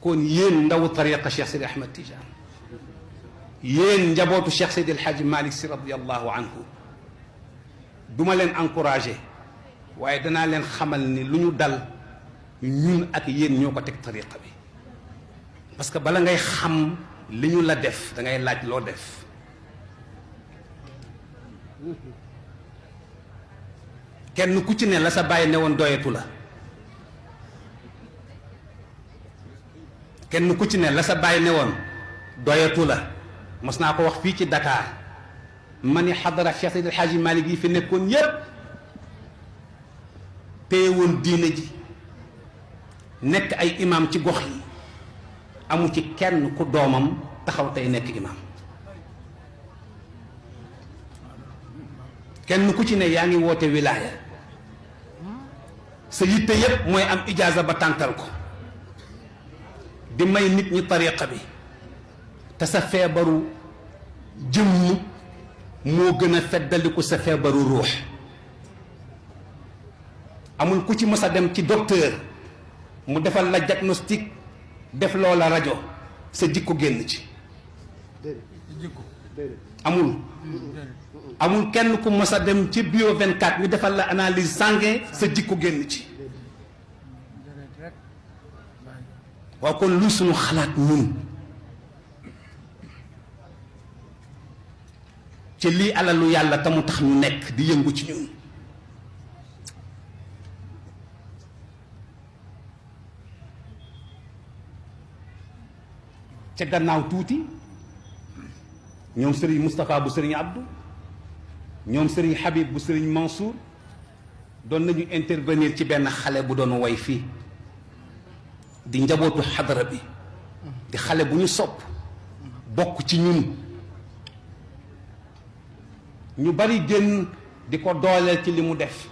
kon yéen ndawu tariqa Cheikh Sidi Ahmed Tidiane yéen njabootu Cheikh Seydi El Hadji Malick Sy radiyallahu anhu duma leen encouragé waaye danaa leen xamal ni lu ñu dal ñun ak yéen ñoo ko teg tariqa bi parce que bala ngay xam li ñu la def da ngay laaj loo def kenn ku ci ne la sa bàyyi ne woon doyetu la kenn ku ci ne la sa bàyyi ne woon doyetu la mos naa ko wax fii ci Dakar ma ni xadara Cheikh Seydi El Hadji Malick yi fi nekkoon yépp téye woon diine ji nekk ay imam ci gox yi amu ci kenn ku doomam taxaw tey nekk imam kenn ku ci ne yaa ngi woote wilaaya sa yitte yépp mooy am ijaaza ba tàntal ko di may nit ñi tariqa bi te sa feebaru jëmm moo gën a feddaliku sa feebaru ruux amul ku ci mës a dem ci docteur mu defal la diagnostic def loola rajo sa jikko génn ci amul kenn ku mës a dem ci bio 24 ñu defal la analyse sanguine sa jikko génn ci waaw kon luy suñu xalaat ñun ci lii alalu yàlla te mu tax ñu nekk di yëngu ci ñun ca gannaaw tuuti ñoom Serigne Moustapha bu Serigne Abdou ñoom Serigne Habib bu Serigne Mansour doon nañu intervenir ci benn xale bu doon woy fii di njabootu xadara bi di xale bu ñu sopp bokk ci ñun ñu bari génn di ko dooleel ci li mu def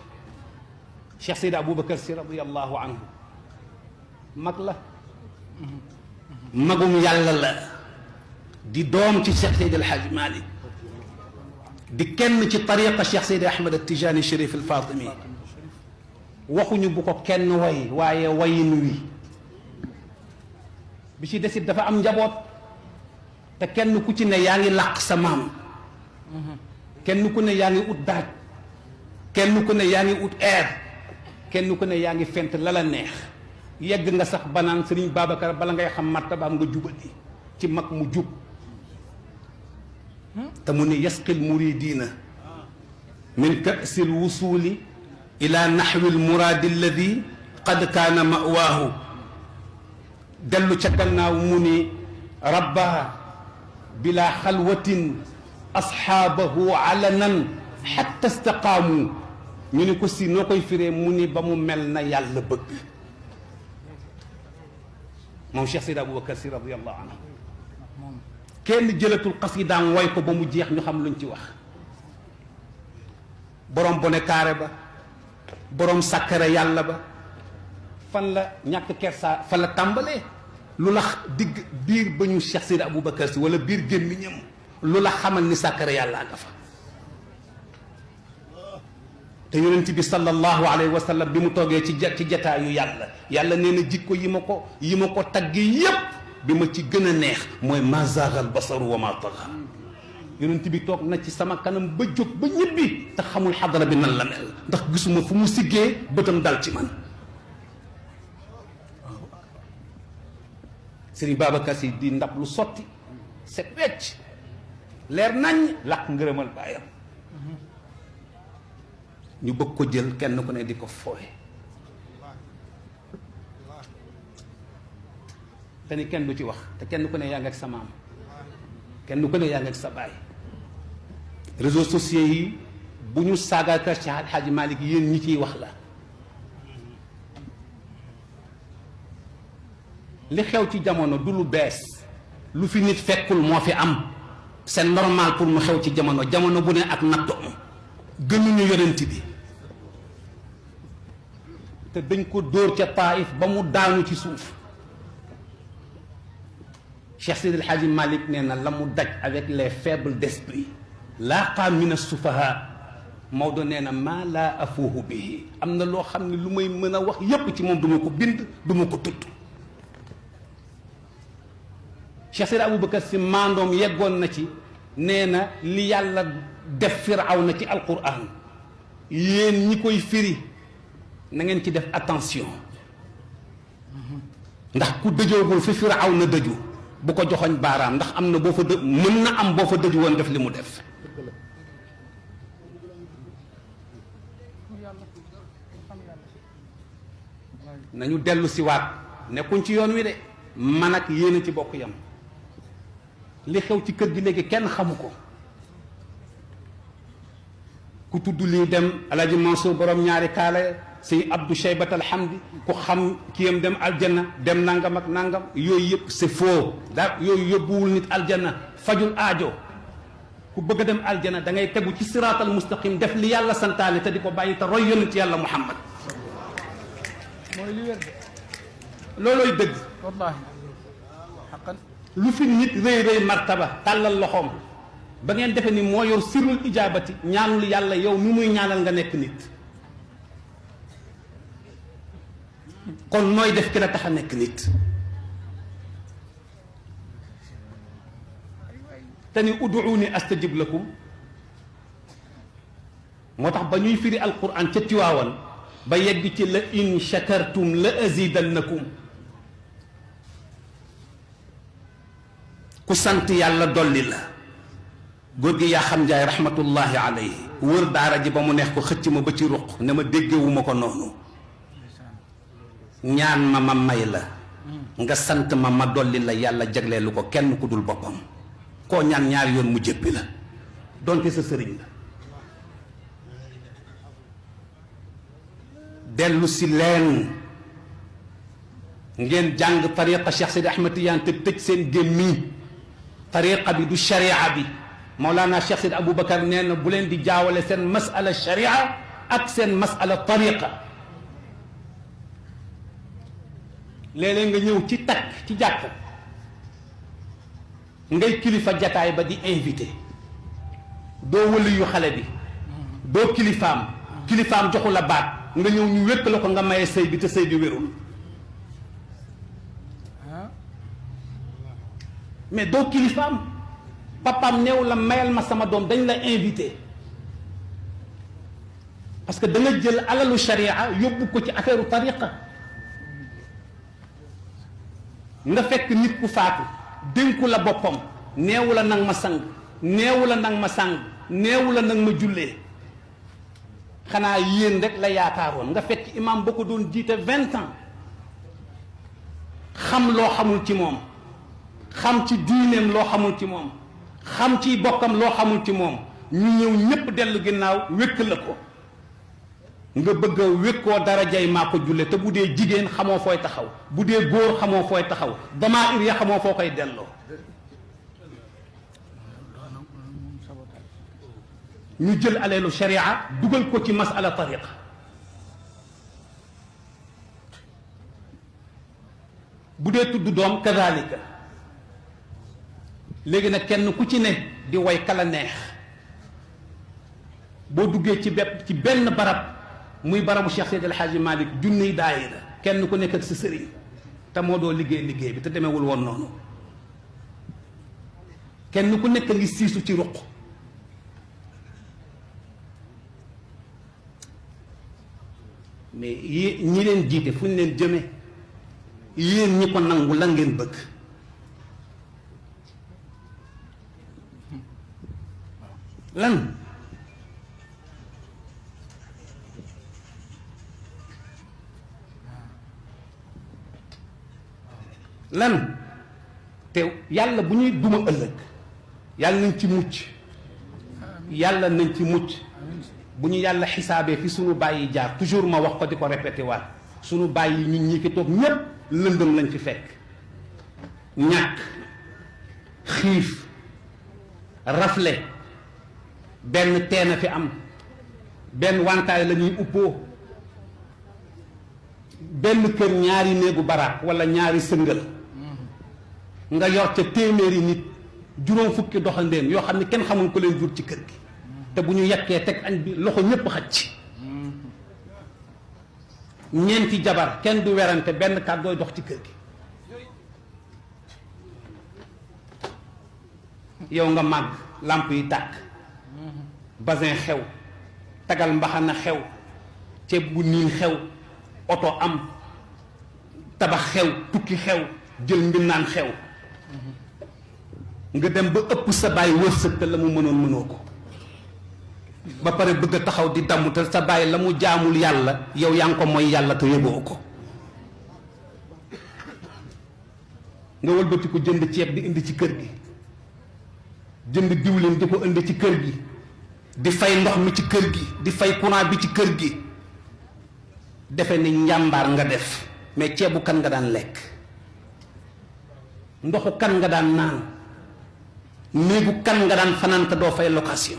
Cheikh Seydi Aboubacar Sy radiyallahu anhu mag la magum yàlla la di doom ci Cheikh Seydi El Hadji Malick di kenn ci tariqa Cheikh Seydi Ahmed al Tijani Chérif al Fatimi waxuñu bu ko kenn way waaye wayin wi bi ci desit dafa am njaboot te kenn ku ci ne yaa ngi làq sa maam kenn ku ne yaa ngi ut daaj kenn ku ne yaa ngi ut air kenn ku ne yaa ngi fent la la neex yegg nga sax banaan Sëriñ Babacar bala ngay xam martabaam nga jubati ci mag mu jub te mu ne yasqil muridina min ka'sil wusuli ila naxwi almuraadi alladi qad kaana mawaahu dellu ca gannaaw mu ni rabba bila xalwatin asxaabahu alanan xatta istaqaamu ñu ni ko si noo koy firee mu ni ba mu mel na yàlla bëgg moom Cheikh Seydi Aboubacar Sy radiyallahu anhu kenn jëlatul xasidaam woy ko ba mu jeex ñu xam luñ ci wax borom bone kaare ba borom sàkkara yàlla ba fan la ñàkk kersa fan la tàmbalee lu la digg biir ba ñu Cheikh Seydi Aboubacar Sy wala biir gémmiñam lu la xamal ni sàkkara yàlla nga fa te yonent bi sallallahu alayhi wa sallam bi mu toogee ci jataayu yàlla nee na jikko yi ma ko tagg yépp bi ma ci gën a neex mooy ma zaagal basaru wa ma taxa yonent bi toog na ci sama kanam ba jóg ba ñibbi te xamul xadara bi nan la mel ndax gisuma fu mu siggee bëtam dal ci man Sëriñ Babacar Sy di ndab lu sotti set wecc leer nañ làq ngërëmal baayam ñu bëgg ko jël kenn ku ne di ko fooye te ni kenn du ci wax te kenn ku ne yaa ngi ak sa maam kenn ku ne yaa ngi ak sa baay réseaux sociaux yi bu ñu saagaaka Cheikh Al Hadji Malick yéen ñi ciy wax la li xew ci jamono du lu bees lu fi nit fekkul moo fi am c'est normal pour mu xew ci jamono bu ne ak nattoom gënuñu yonent bi te dañ ko dóor ca Taïf ba mu daanu ci suuf Cheikh Seydi El Hadji Malick nee na la mu daj avec les faibles d'esprit laaqa min as-sufaha Maodo nee na maa laa afuuhu bihi am na loo xam ne lu may mën a wax yépp ci moom du ma ko bind du ma ko tudd Cheikh Seydi Aboubacar si maandoom yeggoon na ci nee na li yàlla def Firawna ci alquran yéen ñi koy firi na ngeen ci def attention ndax ku dëjoogul fi Firawna dëju bu ko joxoñ baaraam ndax am na boo fa mën na am boo fa dëju woon def li mu def nañu dellu si waat nekkuñ ci yoon wi de man ak yéen a ci bokk yam li xew ci kër gi léegi kenn xamu ko ku tudd lii dem Alaaji Mansour borom ñaari kaala si Abdou Cheybat alhamdi ku xam kiyam dem aljanna dem nangam ak nangam yooyu yëpp c'est faux daa yooyu yóbbuwul nit aljanna fajul aajo ku bëgg a dem aljanna da ngay tegu ci siraatal mustaqim def li yàlla santaane te di ko bàyyi te roy yonent yàlla Muhammad mooy li wér de loolooy dëgg wallaahi xaqan lu fi nit rëy rëy martaba tàllal loxoom ba ngeen defe ni moo yor sirul ijaabati ñaanul yàlla yow mi muy ñaanal nga nekk nit kon nooy def ki la tax a nekk nit te ni uduuni astajib lakum moo tax ba ñuy firi alquran ca Tiwaawan ba yegg ci la in shakartum la azidannakum ku sant yàlla dolli la góor gi yaa xam njaay rahmatullahi alayhi wër daara ji ba mu neex ko xëcc ma ba ci ruq ne ma déggewuma ko noonu ñaan ma ma may la nga sant ma ma dolli la yàlla jagleelu ko kenn ku dul boppam koo ñaan ñaari yoon mu jëppi la donte sa sëriñ la dellu si leen ngeen jàng tariqa Cheikh Seydi Ahmed Tidiane te tëj seen gémmiñ tariqa bi du sharia bi Mawlana Cheikh Seydi Aboubacar nee na bu leen di jaawale seen masala sharia ak seen masala tariqa léeg-léeg nga ñëw ci takk ci jàkk ngay kilifa jataay ba di invité doo wëli yu xale bi doo kilifaam joxu la baat nga ñëw ñu wékk la ko nga maye sëy bi te sëy bi wérul mais doo kilifaam papaam neew la mayal ma sama doom dañ la invité parce que da nga jël alalu sharia yóbbu ko ci affaire tariqa nga fekk nit ku faatu dénku la boppam neewu la nag ma sang neewu la nag ma sang neewu la nag ma jullee xanaa yéen rek la yaakaaroon nga fekk imam ba ko doon jiite 20 ans xam loo xamul ci moom xam ci diineem loo xamul ci moom xam ci bokkam loo xamul ci moom ñu ñëw ñépp dellu ginnaaw wékk la ko nga bëgg a wékkoo darajay maa ko julle te bu dee jigéen xamoo fooy taxaw bu dee góor xamoo fooy taxaw damaa ir ya xamoo foo koy delloo ñu jël aleelu sharia dugal ko ci masala tariqa bu dee tudd doom kadalika léegi nag kenn ku ci ne di way kala neex boo duggee ci benn barab muy barabu Cheikh Seydi El Hadji Malick junniy daayira kenn ku nekk ak sa sëriñ te moo doo liggéey bi te demewul woon noonu kenn ku nekk ngi siisu ci ruq mais ñi leen jiite fu ñu leen jëme yéen ñi ko nangu la ngeen bëgg lan te yàlla bu ñuy duma ëllëg yàlla nañ ci mucc yàlla nañ ci mucc bu ñu yàlla xisaabee fi sunu bàyyi jaar toujours ma wax ko di ko répété waat sunu bàyyi ñun ñi fi toog ñépp lëndëm lañ fi fekk ñàkk xiif rafle benn teen a fi am benn wantaay la ñuy uppoo benn kër ñaari néegu baraak walla ñaari sëngal nga yor ca téeméeri nit juróom fukki doxandéem yoo xam ne kenn xamul ko leen jur ci kër gi te bu ñu yekkee teg añ bi loxo ñépp xaj ci ñeenti jabar kenn du werante benn kàddooy dox ci kër gi yow nga màgg làmp yi tàkk basin xew tagal mbaxana xew ceeb bu niin xew oto am tabax xew tukki xew jël mbindaan xew nga dem ba ëpp sa baay wërsëg te la mu mënoon mënoo ko ba pare bëgg a taxaw di damm te sa baay la mu jaamul yàlla yow yaa ngi ko mooy yàlla te yëgoo ko nga wëlbati ko jënd ceeb di indi ci kër gi jënd diwlin di ko indi ci kër gi di fay ndox mi ci kër gi di fay courant bi ci kër gi defe ni njàmbaar nga def mais ceebu kan nga daan lekk ndoxu kan nga daan naan néegu kan nga daan fanaan te doo fay location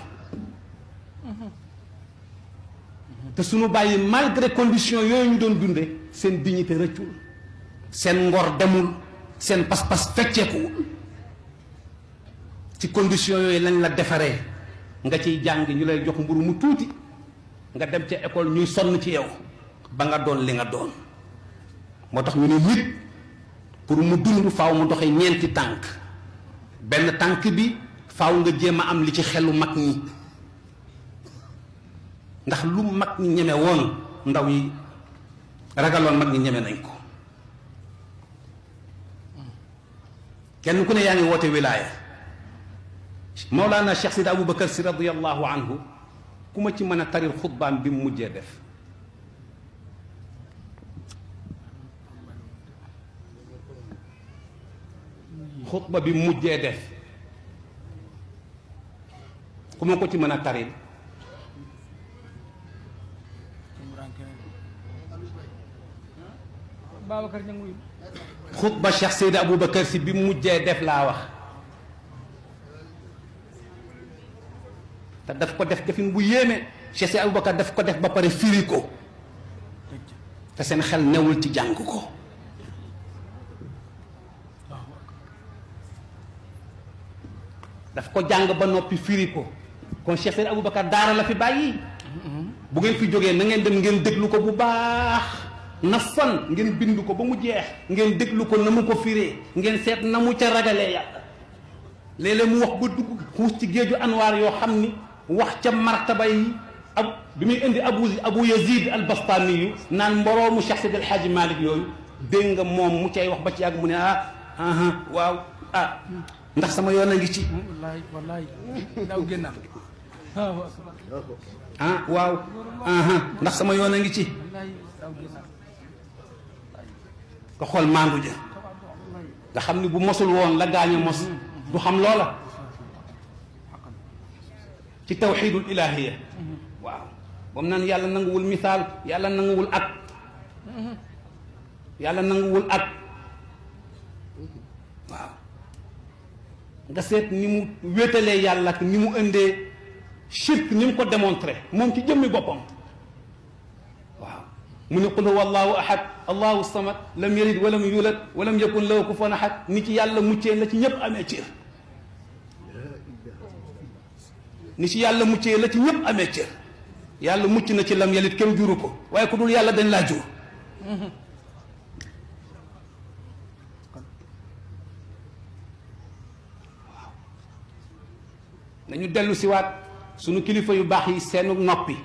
te suñu bàyyi malgré condition yooyu ñu doon dunde seen dignité rëccul seen ngor demul seen pas-pas fecceekuwul ci condition yooyu lañ la defaree nga ciy jàng ñu lay jox mburu mu tuuti nga dem ca école ñuy sonn ci yow ba nga doon li nga doon moo tax ñu ne nit pour mu dund faaw mu doxee ñeenti tànk benn tànk bi faaw nga jéem a am li ci xelu mag ñi ndax lu mag ñi ñeme woon ndaw yi ragaloon mag ñi ñeme nañ ko kenn ku ne yaa ngi woote wilaaya Mawlana Cheikh Sidi Aboubacar si radiyallahu anhu ku ma ci mën a taril xutbaam bi mu mujjee def xutba bi mu mujjee def ku ma ko ci mën a taril Babacar Ñanguy xutba Cheikh Seydi Aboubacar si bi mujjee def laa wax te daf ko def defin bu yéeme Cheikh Seydi Aboubacar daf ko def ba pare firi ko te seen xel newul ci jàng ko daf ko jàng ba noppi firi ko kon Cheikh Seydi Aboubacar daara la fi bàyyi bu ngeen fi jógee na ngeen dem ngeen déglu ko bu baax na fan ngeen bind ko ba mu jeex ngeen déglu ko na mu ko firee ngeen seet na mu ca ragalee yàlla léeg-léeg mu wax ba dugg xuus ci géeju anwaar yoo xam ni wax ca martaba yi bi muy indi abu yazid al bastami yu naan mboroomu Cheikh Seydi El Hadji Malick yooyu dégg nga moom mu cay wax ba ci yàgg mu ne waaw ndax sama yoon a ngi ci wallaay daw génnam waaw ndax sama yoon a ngi ci nga xool maandu ja nga xam ni bu mosul woon la gaañu mos du xam loola ci tawxiidul ilaahiya waaw ba mu naan yàlla nanguwul misaal yàlla nanguwul ak yàlla nanguwul ak waaw nga seet ni mu wéetalee yàlla ak ni mu indee shirk ni mu ko démontré moom ci jëmmi boppam waaw mu ne qul huwa allahu ahad allahu samad lam yalid walam yulad walam yakun lahu kufuwan ahad ni ci yàlla muccee la ci ñëpp amee cër ni ci yàlla muccee la ci ñëpp amee cër yàlla mucc na ci lam yalid kenn juru ko waaye ku dul yàlla dañ laa jur waaw nañu dellu si waat sunu kilifa yu baax yi seenu noppi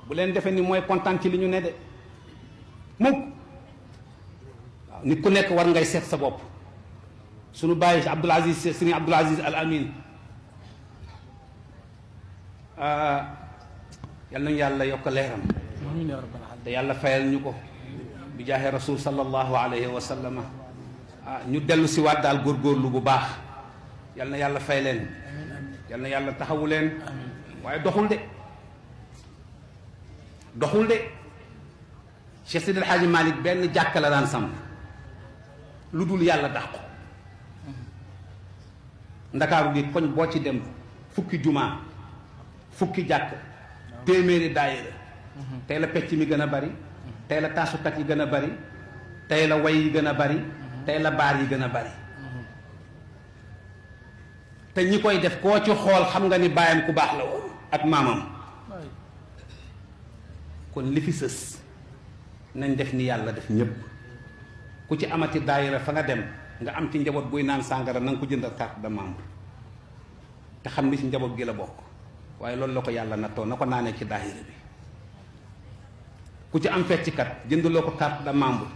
bu leen defee ni mooy kontaan ci li ñu ne de mukk waaw nit ku nekk war ngay seet sa bopp sunu bàyyi Abdoul Aziz Serigne Abdoul Aziz Al Amin yal nañu yàlla yokk leeram te yàlla fayal ñu ko bi jaaxe rasul sallallahu alayhi wa sallama ñu dellu si waat daal góorgóorlu bu baax yal na yàlla fay leen yal na yàlla taxawu leen waaye doxul de doxul de Cheikh Seydi El Hadji Malick benn jàkka la daan samp lu dul yàlla dàqu ndakaaru gi koñ boo ci dem fukki jumaa fukki jàkk téeméeri daayira tey la pecc mi gën a bari tey la taasukat yi gën a bari tey la way yi gën a bari tey la baar yi gën a bari te ñi koy def koo ci xool xam nga ni baayam ku baax la woon ak maamam kon li fi sës nañ def ni yàlla def ñépp ku ci amati daayira fa nga dem nga am ci njaboot buy naan sàngara na nga ko jëndal carte de membre te xam ni ci njaboot gi la bokk waaye loolu la ko yàlla nattoo na ko naanee ci daayira bi ku ci am fecckat jëndaloo ko carte de membre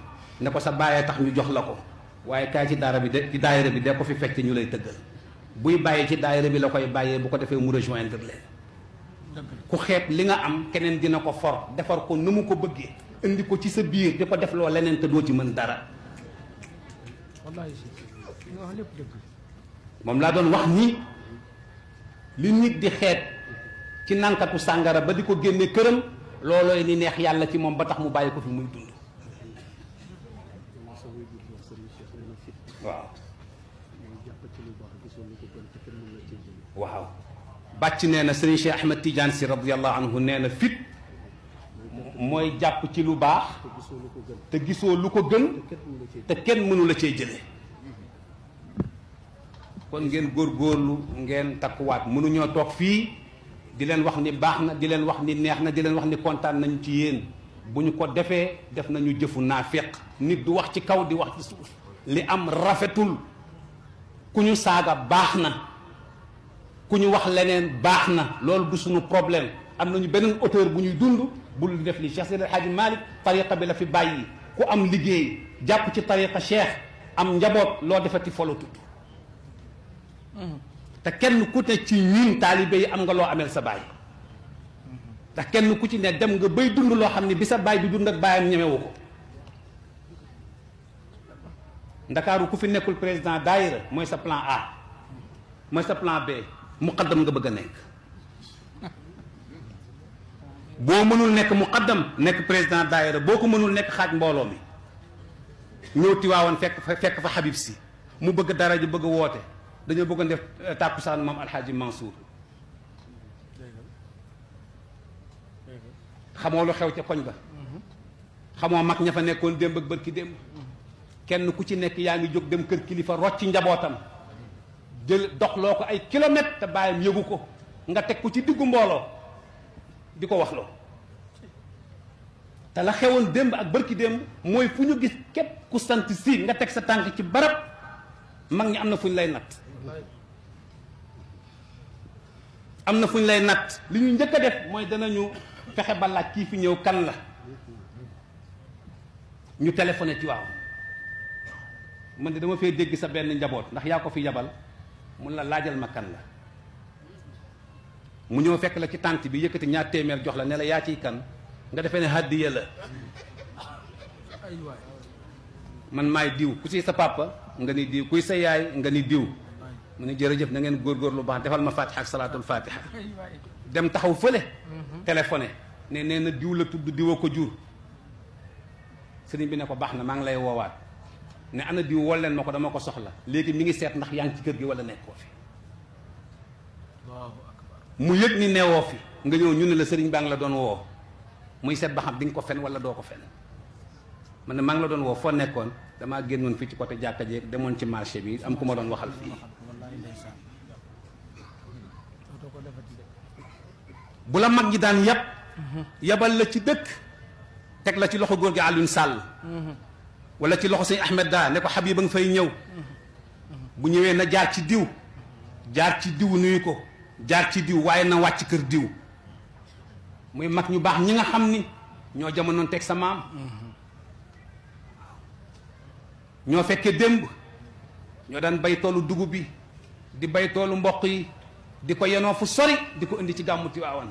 ne ko sa bàyyee tax ñu jox la ko waaye kaay ci daara bi de ci daayira bi de ko fi fecc ñu lay tëggal buy bàyyi ci daayira bi la koy bàyyee bu ko defee mu rejoindre leen ku xeeb li nga am keneen dina ko for defar ko nu mu ko bëggee indi ko ci sa biir di ko def loo leneen te doo ci mën dara wallaay si li nga wax lépp dëgg moom laa doon wax ni li nit di xeet ci nankatu sàngara ba di ko génne këram loolooy ni neex yàlla ci moom ba tax mu bàyyi ko fi muy dund waaw waaw bàcc nee na sëriñ Cheikh Ahmed Tidiane si radiyallahu anhu nee na fit mooy jàpp ci lu baax te gisoo lu ko gën te kenn mënu la cee jële kon ngeen góorgóorlu ngeen takkuwaat mënuñoo toog fii di leen wax ni baax na di leen wax ni neex na di leen wax ni kontaan nañu ci yéen bu ñu ko defee def nañu jëfu naafeq nit du wax ci kaw di wax ci suuf li am rafetul ku ñu saaga baax na ku ñu wax leneen baax na loolu du suñu problème am nañu beneen auteur bu ñuy dund bul def li Cheikh Seydi El Hadji Malick tariqa bi la fi bàyyi ku am liggéey jàpp ci tariqa Cheikh am njaboot loo defati folo tudd te kenn ku ne ci ñun taalibe yi am nga loo ameel sa baay ndax kenn ku ci ne dem nga bay dund loo xam ne bi sa baay bi dund ak baayam ñemewu ko ndakaaru ku fi nekkul président daayira mooy sa plan A mooy sa plan B muqaddam nga bëgg a nekk boo mënul nekk muqaddam nekk président daayira boo ko mënul nekk xaaj mbooloo mi ñëw Tiwaawan fekk fa Habib si mu bëgg dara ji bëgg a woote dañoo bëgg a def tàkkusaanu maam Alxaaji Mansour xamoo lu xew ca koñ ba xamoo mag ña fa nekkoon démb ak bërki démb kenn ku ci nekk yaa ngi jóg dem kër kilifa rocc njabootam jël doxloo ko ay kilomètres te bàyyam yëgu ko nga teg ko ci diggu mbooloo di ko waxloo te la xewoon démb ak bërki démb mooy fu ñu gis képp ku sant si nga teg sa tànk ci barab mag ñi am na fu ñu lay natt am na fu ñu lay natt li ñu njëkk a def mooy danañu fexe ba laaj kii fi ñëw kan la ñu téléphoné ci waaw man de dama fee dégg sa benn njaboot ndax yaa ko fi yabal mun la laajal ma kan la mu ñëw fekk la ci tànt bi yëkkati ñaar téeméer jox la ne la yaa ciy kan nga defee ne hàddiya la man maay diw ku ci sa papa nga ni diw kuy sa yaay nga ni diw mu ne jërëjëf na ngeen góorgóorlu baax defal ma fatiha ak salaatul fatiha dem taxaw fële téléphoné ne nee na diw la tudd diwa ko jur sëriñ bi ne ko baax na maa ngi lay woowaat ne ana diw wol leen ma ko dama ko soxla léegi mi ngi seet ndax yaa ngi ci kër gi wala nekkoo fi mu yëg ni neewoo fi nga ñëw ñu ne la sëriñ baa ngi la doon woo muy seet ba xam di nga ko fen wala doo ko fen man ne maa ngi la doon woo foo nekkoon damaa génnoon fii ci côté jàkka jeeg demoon ci marché bi am ku ma doon waxal fii bu la mag ñi daan yab yabal la ci dëkk teg la ci loxo góor gi Alioune Sall wala ci loxo sëñ Ahmed Da ne ko Habib ba nga fay ñëw bu ñëwee na jaar ci diw nuyu ko jaar ci diw waaye na wàcc kër diw muy mag ñu baax ñi nga xam ni ñoo jamonoon teg sa maam ñoo fekkee démb ñoo daan bay toolu dugub bi di bay toolu mboq yi di ko yenoo fu sori di ko indi ci gàmmu Tiwaawan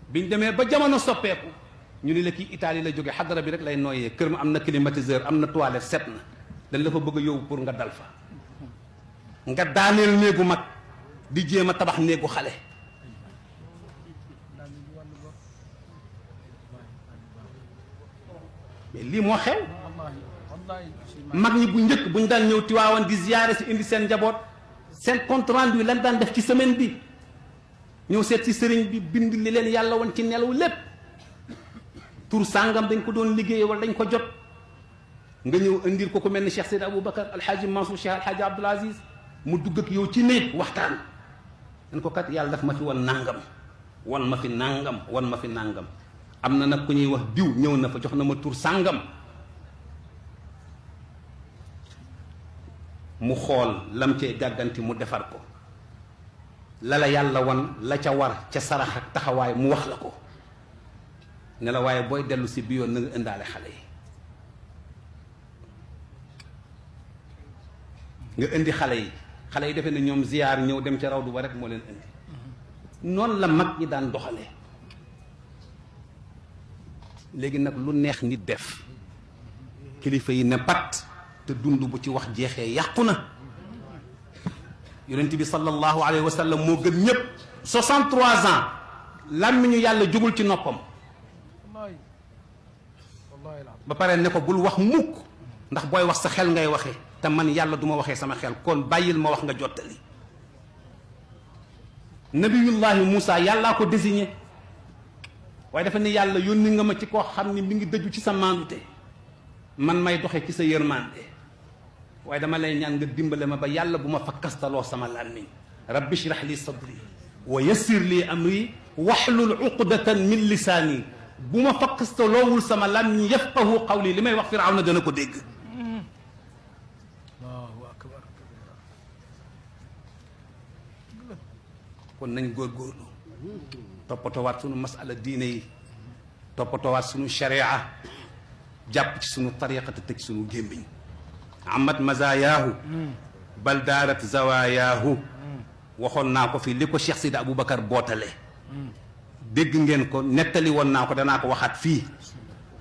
biñ demee ba jamono soppeeku ñu ni la kii Italie la jóge xadara bi rek lay nooyee kër ma am na climatiseur am na toilette set na dañ la fa bëgg a yóbbu pour nga dal fa nga daaneel néegu mag di jéem a tabax néegu xale mais lii moo xew mag ñi bu njëkk buñ daan ñëw Tiwaawan di ziyaare si indi seen njaboot seen compte rendu lan daan def ci semaine bi ñëw seet ci sëriñ bi bind li leen yàlla woon ci nelaw lépp tur sàngam dañ ko doon liggéey wala dañ ko jot nga ñëw indil ko ku mel ni Cheikh Seydi Aboubacar Alhaji Mansour Cheikh Alhaji Abdoul Aziz mu dugg ak yow ci néeg waxtaan dañ ko kat yàlla daf ma fi wan nàngam wan ma fi nàngam wan ma fi nàngam am na nag ku ñuy wax diw ñëw na fa jox na ma tur sàngam mu xool lam cee gàgganti mu defar ko la la yàlla wan la ca war ca sarax ak taxawaay mu wax la ko ne la waaye booy dellu si bi yoon na nga indaale xale yi nga indi xale yi defe ne ñoom ziyaar ñëw dem ca rawdu ba rek moo leen indi noonu la mag ñi daan doxalee. léegi nag lu neex nit def kilifa yi ne pat te dund bu ci wax jeexee yàqu na. yonent bi sallallahu alayhi wa sallam moo gën ñëpp 63 ans làmmiñu yàlla jugul ci noppam ba pare ne ko bul wax mukk ndax booy wax sa xel ngay waxee te man yàlla du ma waxee sama xel kon bàyyil ma wax nga jottali. nabiyullahi Moussa yàllaa ko désigné waaye dafa ne yàlla yónni nga ma ci koo xam ni mi ngi dëju ci sa maandute man may doxe ci sa yërmande waaye dama lay ñaan nga dimbale ma ba yàlla bu ma fa kastaloo sama làmmiñ rabbi shrah li sadri wa yassir li amri waxlul uqdatan min lisaani bu ma fa kastaloowul sama làmmiñ yafqahu qawli li may wax Firawna dana ko dégg. Allahu akbar. kon nañ góorgóorlu toppatoowaat sunu masala diine yi toppatoowaat sunu sharia jàpp ci sunu tariqa te tëj sunu gémmiñ amat mazayaahu bal daarat zawayaahu waxoon naa ko fii li ko Cheikh Sidi Aboubacar bootale dégg ngeen ko nettali woon naa ko danaa ko waxaat fii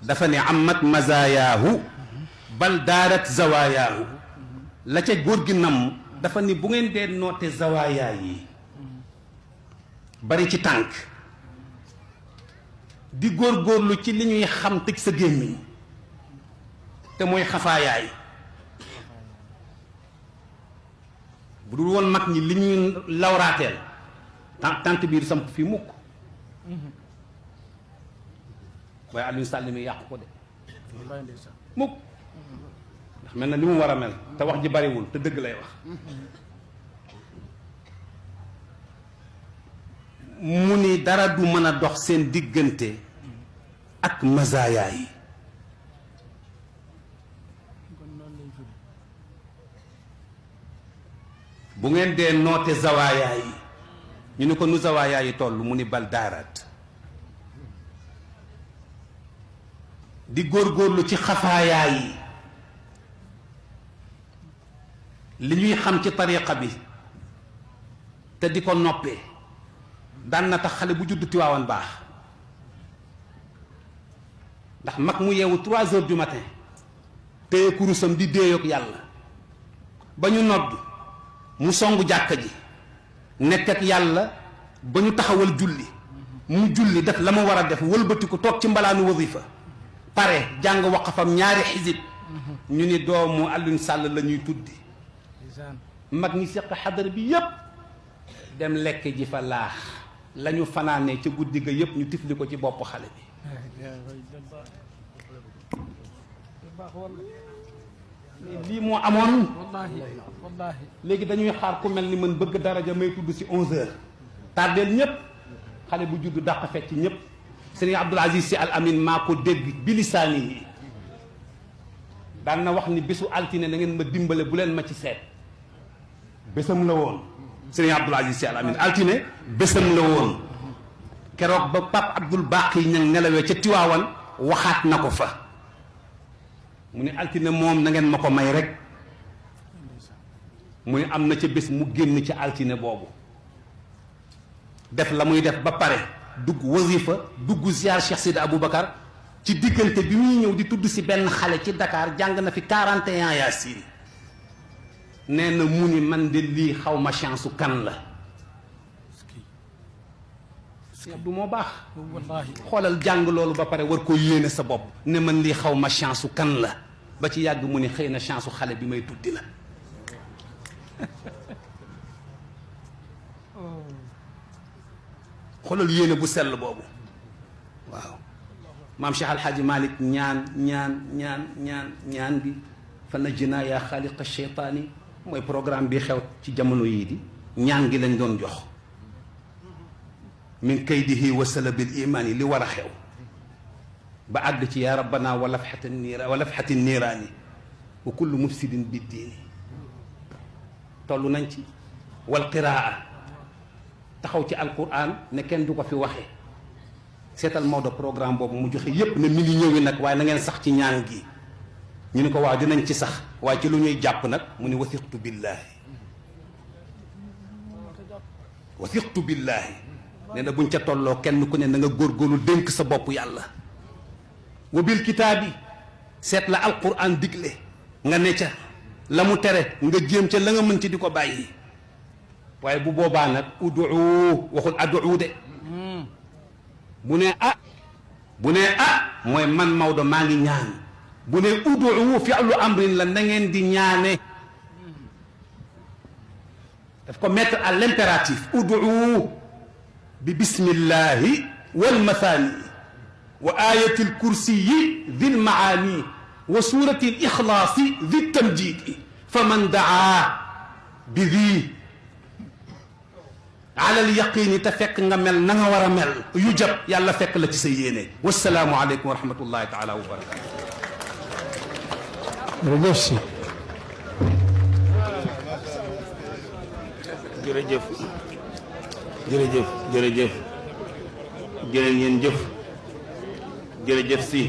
dafa ne amat mazayaahu bal daarat zawayaahu la ca góor gi nam dafa ni bu ngeen dee noote zawayaa yi bari ci tànk di góorgóorlu ci li ñuy xam tëj sa gémmiñ te mooy xafaayaay bu dul woon mag ñi li ñuy lawraateel tant biir samp fii mukk waaye Alioune Sall mi yàqu ko de mukk ndax mel na li mu war a mel te wax ji bariwul te dëgg lay wax mu ni dara du mën a dox seen diggante ak mazaaya yi bu ngeen dee noote zawaaya yi ñu ni ko nu zawaaya yi toll mu ni bal daaraat di góorgóorlu ci xafaayaa yi li ñuy xam ci tariqa bi te di ko noppee daan na tax xale bu judd Tiwaawan baax ndax mag mu yeewu 3 heures du matin téye kurusam di déeyoog yàlla ba ñu nodd mu songu jàkka ji nekk ak yàlla ba ñu taxawal julli mu julli def la mu war a def wëlbati ko toog ci mbalaanu wasifa pare jàng waqafam 2 xisib ñu ni doomu Alioune Sall la ñuy tuddi mag ñi seq xadar bi yépp dem lekk ji fa laax la ñu fanaanee ca guddi ga yépp ñu tifli ko ci bopp xale bi lii moo amoon wallaahi léegi dañuy xaar ku mel ni man bëgg daraja may tudd si 11h tardeel ñépp xale bu juddu dàq fecc ñépp sëriñ Abdoul Aziz Sy Al Amin maa ko dégg bilisaani yi daan na wax ni bésu altine na ngeen ma dimbale bu leen ma ci seet bésam la woon sëriñ Abdoul Aziz Sy Al Amin altine bésam la woon keroog ba Pape Abdoul Baqi ñang nelawee ca Tiwaawan waxaat na ko fa mu ne altine moom na ngeen ma ko may rek mu ne am na ca bés mu génn ca altine boobu def la muy def ba pare dugg wasifa dugg ziar Cheikh Sidi Aboubacar ci diggante bi muy ñëw di tudd si benn xale ci Dakar jàng na fi 41 Yaasin nee na mu ni man de lii xaw ma chance su kan la du moo baax wallaahi xoolal jàng loolu ba pare war ko yéene sa bopp ne man lii xaw ma chance su kan la ba ci yàgg mu ni xëy na chance su xale bi may tuddi la xoolal yéene bu sell boobu waaw maam Cheikh Alhaaji Malick ñaan bi fa najjinaa yaa xaaliqa cheytaani mooy programme bi xew ci jamono yii di ñaan gi lañ doon jox min kaydihi wa salabil imaani li war a xew ba àgg ci yaa rabbana wa lafxati niiraani wa kullu mufsidin biddiini toll nañ ci wal qiraa taxaw ci alquran ne kenn du ko fi waxee seetal Maodo programme boobu mu joxe yépp ne mi ngi ñëwi nag waaye na ngeen sax ci ñaan gi ñu ne ko waaw dinañ ci sax waaye ci lu ñuy jàpp nag mu ne wasiqtu billaahi wasiqtu billaahi nee na buñ ca tolloo kenn ku ne na nga góorgóorlu dénk sa bopp yàlla wa bil kitaabi seet la alquran digle nga ne ca la mu tere nga jéem ca la nga mën ci di ko bàyyi waaye bu boobaa nag ud'u waxul ad'u de bu ne mooy man Maodo maa ngi ñaan bu ne ud'u fi'lu amrin la na ngeen di ñaane daf ko mettre à l'impératif ud'u bi bismillahi wal mathani wa ayati al kursiyi dhil maani wa surati al ikhlasi dhi tamjidi faman daa bi dhi ala al yaqini te fekk nga mel na nga war a mel yu jab yàlla fekk la ci sa yéene wasalaamu aleykum wa rahmatullahi taala wa barakatu jërëjëf si jërëjëf jërëjëf jërëjëf jërë ngeen jëf jërëjëf si